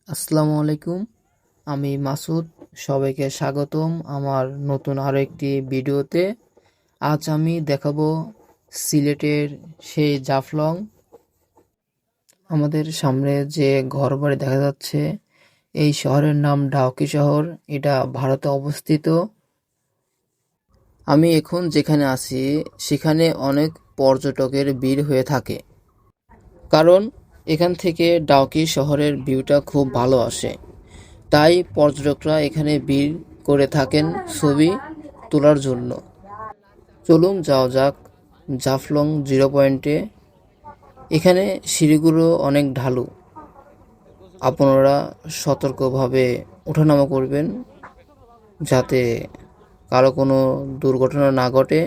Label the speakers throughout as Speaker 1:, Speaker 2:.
Speaker 1: আসসালামু আলাইকুম। আমি মাসুদ। সবাইকে স্বাগতম আমার নতুন আরো একটি ভিডিওতে। আজ আমি দেখাবো সিলেটের সেই জাফলং। আমাদের সামনে যে ঘরবাড়ি দেখা যাচ্ছে, এই শহরের নাম ডাউকি শহর। এটা ভারতে অবস্থিত। আমি এখন যেখানে আছি সেখানে অনেক পর্যটকের ভিড় হয়ে থাকে, কারণ এখান থেকে ডাউকি শহরের ভিউটা খুব ভালো আসে। তাই পর্যটকরা এখানে ভিড় করে থাকেন ছবি তোলার জন্য। চলুন যাওয়া যাক জাফলং জিরো পয়েন্টে। এখানে সিঁড়িগুলো অনেক ঢালু, আপনারা সতর্কভাবে ওঠানামা করবেন যাতে কারো কোনো দুর্ঘটনা না ঘটে।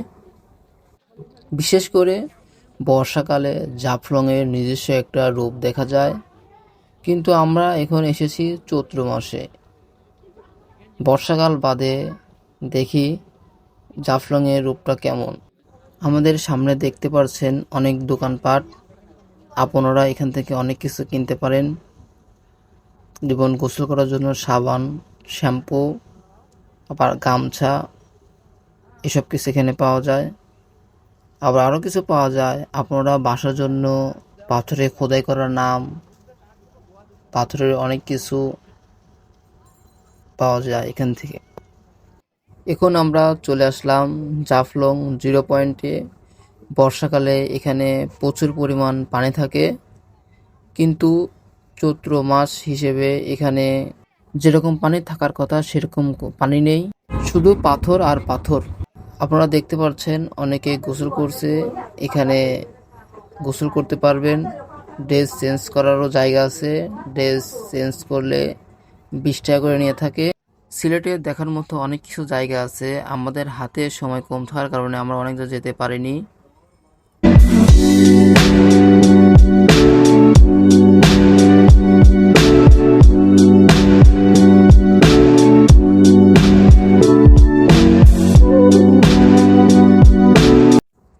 Speaker 1: বিশেষ করে বর্ষাকালে জাফলংয়ের নিজস্ব একটা রূপ দেখা যায়, কিন্তু আমরা এখন এসেছি চৈত্র মাসে। বর্ষাকাল বাদে দেখি জাফলংয়ের রূপটা কেমন। আমাদের সামনে দেখতে পাচ্ছেন অনেক দোকানপাট। আপনারা এখান থেকে অনেক কিছু কিনতে পারেন, যেমন গোসল করার জন্য সাবান, শ্যাম্পু, আবার গামছা, এসব কিছু এখানে পাওয়া যায়। আবার আরও কিছু পাওয়া যায় আপনারা বাসার জন্য পাথরে খোদাই করার নাম, পাথরের অনেক কিছু পাওয়া যায় এখান থেকে। এখন আমরা চলে আসলাম জাফলং জিরো পয়েন্টে। বর্ষাকালে এখানে প্রচুর পরিমাণ পানি থাকে, কিন্তু চৈত্র মাস হিসেবে এখানে যেরকম পানি থাকার কথা সেরকম পানি নেই, শুধু পাথর আর পাথর। আপনারা দেখতে পাচ্ছেন অনেকে গোসল করছে। এখানে গোসল করতে পারবেন। ড্রেস চেঞ্জ করারও জায়গা আছে। ড্রেস চেঞ্জ করলে 20 টাকা করে নিয়ে থাকে। সিলেটে দেখার মতো অনেক কিছু জায়গা আছে, আমাদের হাতে সময় কম থাকার কারণে আমরা অনেক জায়গায় যেতে পারিনি।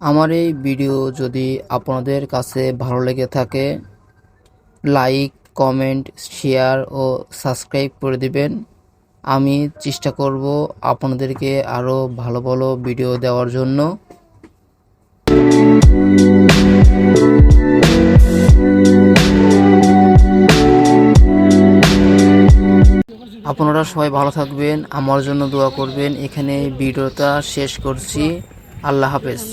Speaker 1: আমার এই ভিডিও যদি আপনাদের কাছে ভালো লেগে থাকে, লাইক, কমেন্ট, শেয়ার ও সাবস্ক্রাইব করে দিবেন। আমি চেষ্টা করব আপনাদেরকে আরও ভালো ভালো ভিডিও দেওয়ার জন্য। আপনারা সবাই ভালো থাকবেন, আমার জন্য দোয়া করবেন। এখানে ভিডিওটা শেষ করছি। আল্লাহ হাফেজ।